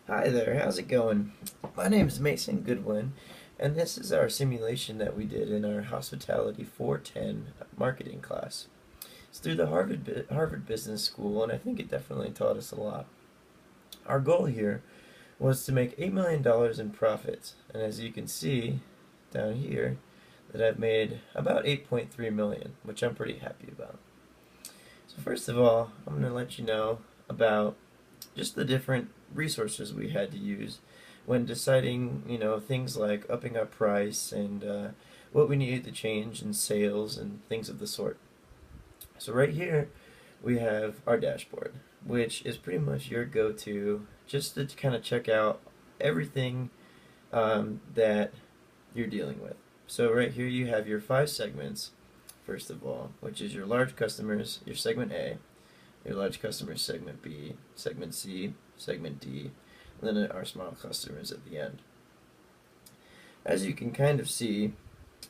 Hi there, how's it going? My name is Mason Goodwin, and this is our simulation that we did in our Hospitality 410 marketing class. It's through the Harvard Business School, and I think it definitely taught us a lot. Our goal here was to make $8 million in profits, and as you can see down here, that I've made about 8.3 million, which I'm pretty happy about. So first of all, I'm going to let you know about just the different resources we had to use when deciding, things like upping our price and what we needed to change in sales and things of the sort. So right here, we have our dashboard, which is pretty much your go-to just to kind of check out everything that you're dealing with. So right here you have your 5 segments, first of all, which is your large customers, your segment A, your large customers segment B, segment C, segment D, and then our small customers at the end. As you can kind of see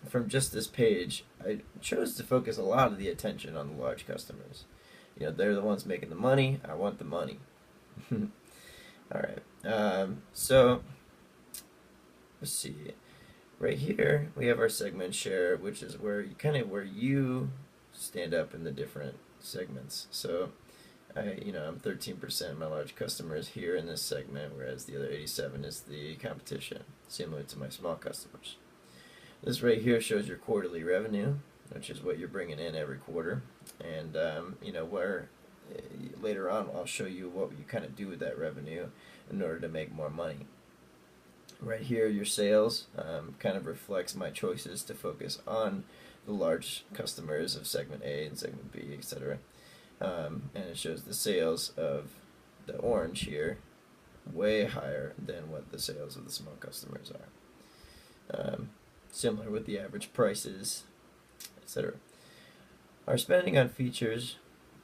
from just this page, I chose to focus a lot of the attention on the large customers. They're the ones making the money. I want the money. All right. So let's see. Right here we have our segment share, which is where you stand up in the different segments. So I'm 13%. My large customers here in this segment, whereas the other 87 is the competition, similar to my small customers. This right here shows your quarterly revenue, which is what you're bringing in every quarter, and where later on I'll show you what you kind of do with that revenue in order to make more money. Right here, your sales kind of reflects my choices to focus on the large customers of segment A and segment B, etc. And it shows the sales of the orange here way higher than what the sales of the small customers are. Similar with the average prices, etc. Our spending on features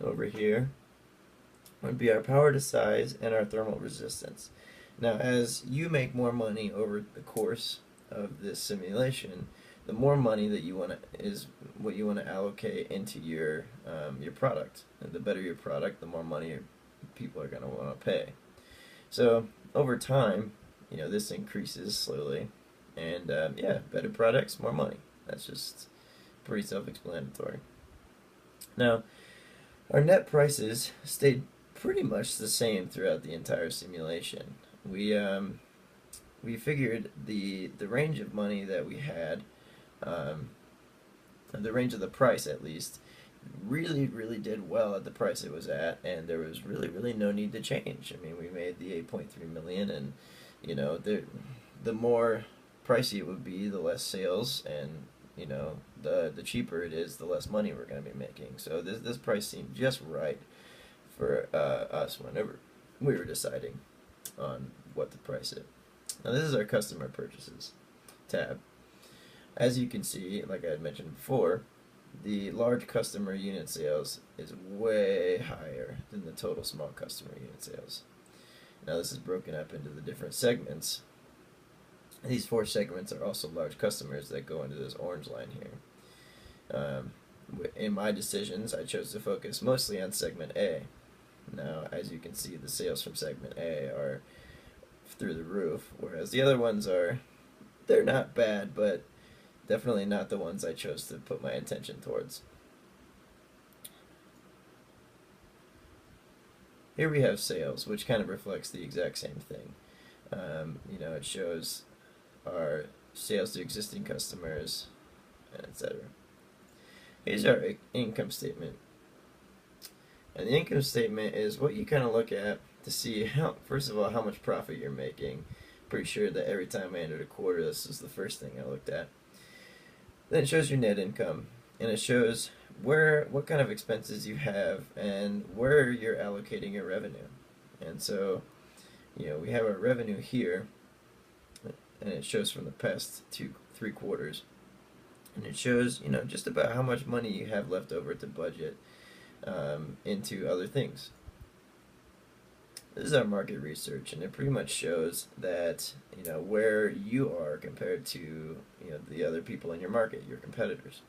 over here would be our power to size and our thermal resistance. Now, as you make more money over the course of this simulation, the more money that you want to is what you want to allocate into your product. And the better your product, the more money people are going to want to pay. So over time, this increases slowly, and better products, more money. That's just pretty self-explanatory. Now, our net prices stayed pretty much the same throughout the entire simulation. We figured the range of money that we had, the range of the price at least, really did well at the price it was at, and there was really no need to change. I mean, we made the 8.3 million, and the more pricey it would be, the less sales, and the cheaper it is, the less money we're going to be making. So this price seemed just right for us whenever we were deciding on what to price it. Now this is our customer purchases tab. As you can see, like I had mentioned before, the large customer unit sales is way higher than the total small customer unit sales. Now this is broken up into the different segments. These 4 segments are also large customers that go into this orange line here. In my decisions, I chose to focus mostly on segment A. Now, as you can see, the sales from segment A are through the roof, whereas the other ones they're not bad, but definitely not the ones I chose to put my attention towards. Here we have sales, which kind of reflects the exact same thing. It shows our sales to existing customers, etc. Here's our income statement. And the income statement is what you kind of look at to see, first of all, how much profit you're making. Pretty sure that every time I entered a quarter, this is the first thing I looked at. Then it shows your net income, and it shows what kind of expenses you have and where you're allocating your revenue. And so, we have our revenue here, and it shows from the past 3 quarters. And it shows, just about how much money you have left over to budget into other things. This is our market research, and it pretty much shows that where you are compared to the other people in your market, your competitors.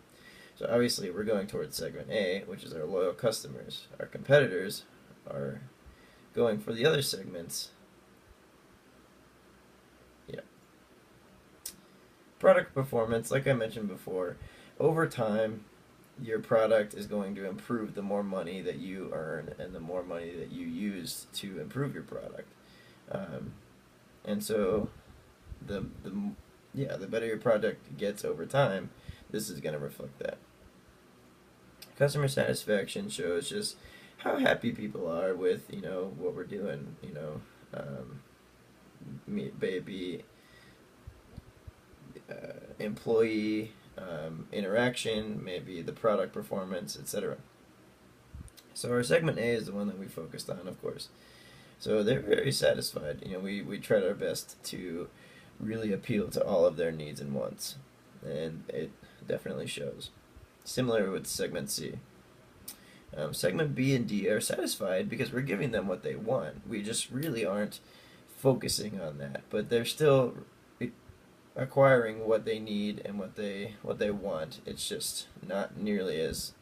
So obviously we're going towards segment A, which is our loyal customers. Our competitors are going for the other segments Product performance, like I mentioned before, over time, your product is going to improve the more money that you earn and the more money that you use to improve your product. Um, and so, the yeah, the better your product gets over time, this is going to reflect that. Customer satisfaction shows just how happy people are with what we're doing. Maybe employee interaction, maybe the product performance, etc. So our segment A is the one that we focused on, of course. So they're very satisfied. We tried our best to really appeal to all of their needs and wants, and it definitely shows. Similar with segment C. Segment B and D are satisfied because we're giving them what they want. We just really aren't focusing on that, but they're still acquiring what they need and what they want. It's just not nearly as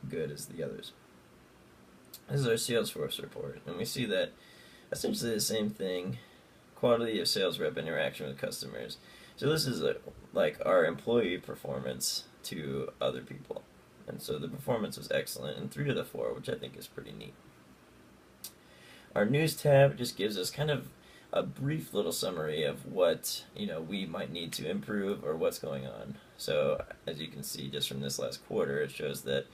good as the others. This is our Salesforce report, and we see that essentially the same thing: quality of sales rep interaction with customers. So this is like our employee performance to other people, and so the performance was excellent in 3 of the 4, which I think is pretty neat. Our news tab just gives us kind of a brief little summary of what we might need to improve or what's going on. So as you can see just from this last quarter, it shows that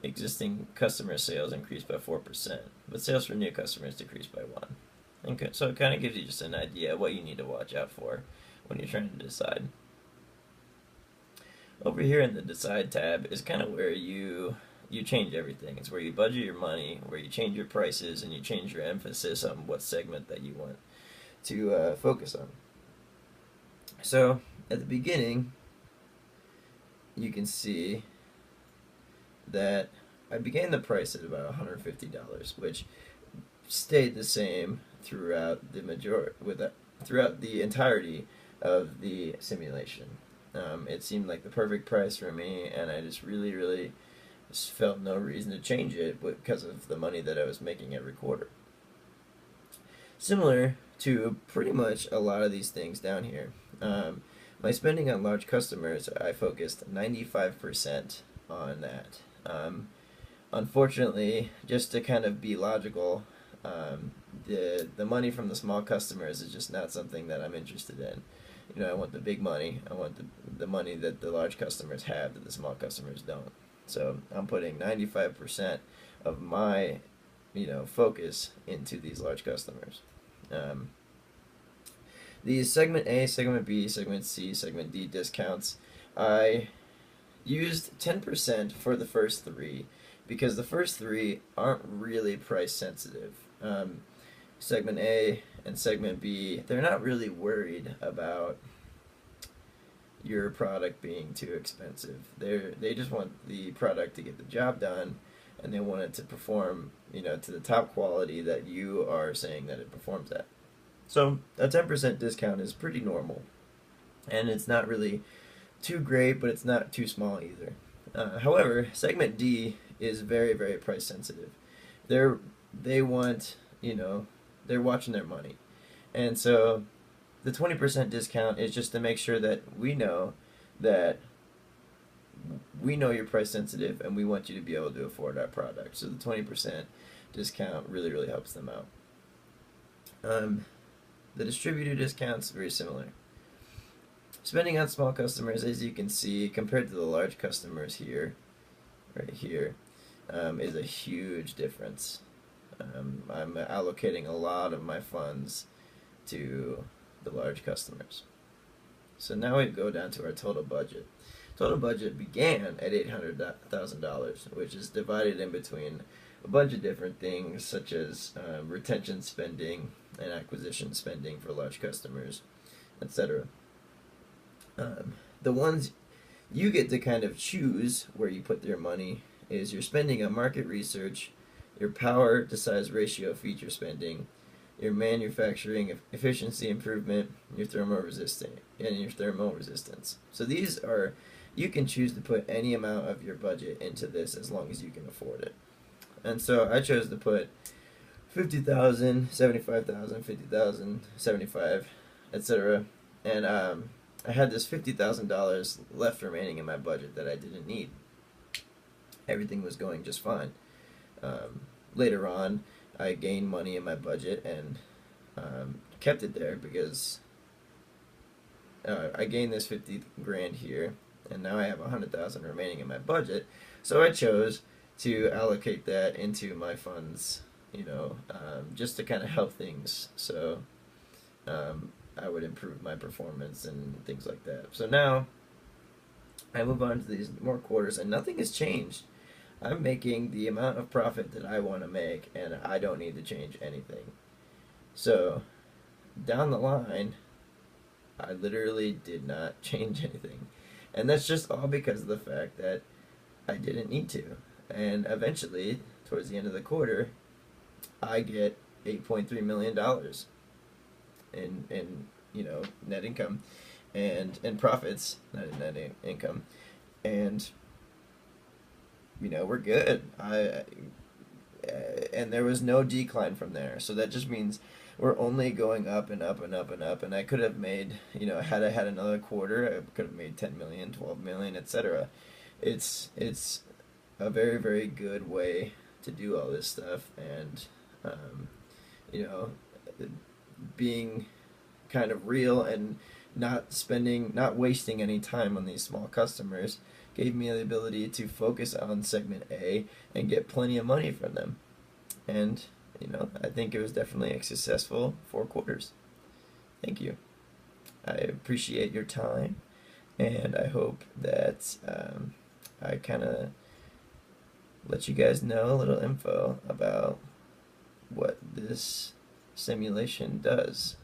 existing customer sales increased by 4%, but sales for new customers decreased by 1. And so it kind of gives you just an idea of what you need to watch out for when you're trying to decide. Over here in the Decide tab is kind of where you change everything. It's where you budget your money, where you change your prices, and you change your emphasis on what segment that you want to focus on. So at the beginning, you can see that I began the price at about $150, which stayed the same throughout throughout the entirety of the simulation. It seemed like the perfect price for me, and I just really just felt no reason to change it because of the money that I was making every quarter. Similar to pretty much a lot of these things down here. My spending on large customers, I focused 95% on that. Unfortunately, just to kind of be logical, the money from the small customers is just not something that I'm interested in. I want the big money. I want the money that the large customers have that the small customers don't. So I'm putting 95% of my focus into these large customers. These segment A, segment B, segment C, segment D discounts, I used 10% for the first 3 because the first 3 aren't really price sensitive. Segment A and segment B, they're not really worried about your product being too expensive. They just want the product to get the job done, and they want it to perform, to the top quality that you are saying that it performs at. So a 10% discount is pretty normal, and it's not really too great, but it's not too small either. However, segment D is very price sensitive. They want, they're watching their money, and so the 20% discount is just to make sure that we know you're price sensitive and we want you to be able to afford our product. So the 20% discount really helps them out. The distributor discounts, very similar. Spending on small customers, as you can see, compared to the large customers here, right here, is a huge difference. I'm allocating a lot of my funds to the large customers. So now we go down to our total budget. Total budget began at $800,000, which is divided in between a bunch of different things such as retention spending and acquisition spending for large customers, etc. The ones you get to kind of choose where you put your money is your spending on market research, your power to size ratio feature spending, your manufacturing efficiency improvement, your thermal resistance. So these are, you can choose to put any amount of your budget into this as long as you can afford it. And so I chose to put 50,000, 75,000, 50,000, 75, etc. And I had this $50,000 left remaining in my budget that I didn't need. Everything was going just fine. Later on, I gained money in my budget and kept it there because I gained this 50 grand here, and now I have 100,000 remaining in my budget. So I chose to allocate that into my funds, just to kind of help things. So I would improve my performance and things like that. So now I move on to these more quarters, and nothing has changed. I'm making the amount of profit that I want to make, and I don't need to change anything. So down the line, I literally did not change anything. And that's just all because of the fact that I didn't need to. And eventually, towards the end of the quarter, I get $8.3 million in net income and profits, not in net income, and we're good. And there was no decline from there, so that just means we're only going up and up and up and up. And I could have made, had I had another quarter, I could have made 10 million, 12 million, etc. It's a very, very good way to do all this stuff, and you know being kind of real and not wasting any time on these small customers gave me the ability to focus on segment A and get plenty of money from them. And I think it was definitely a successful 4 quarters. Thank you. I appreciate your time, and I hope that I kind of let you guys know a little info about what this simulation does.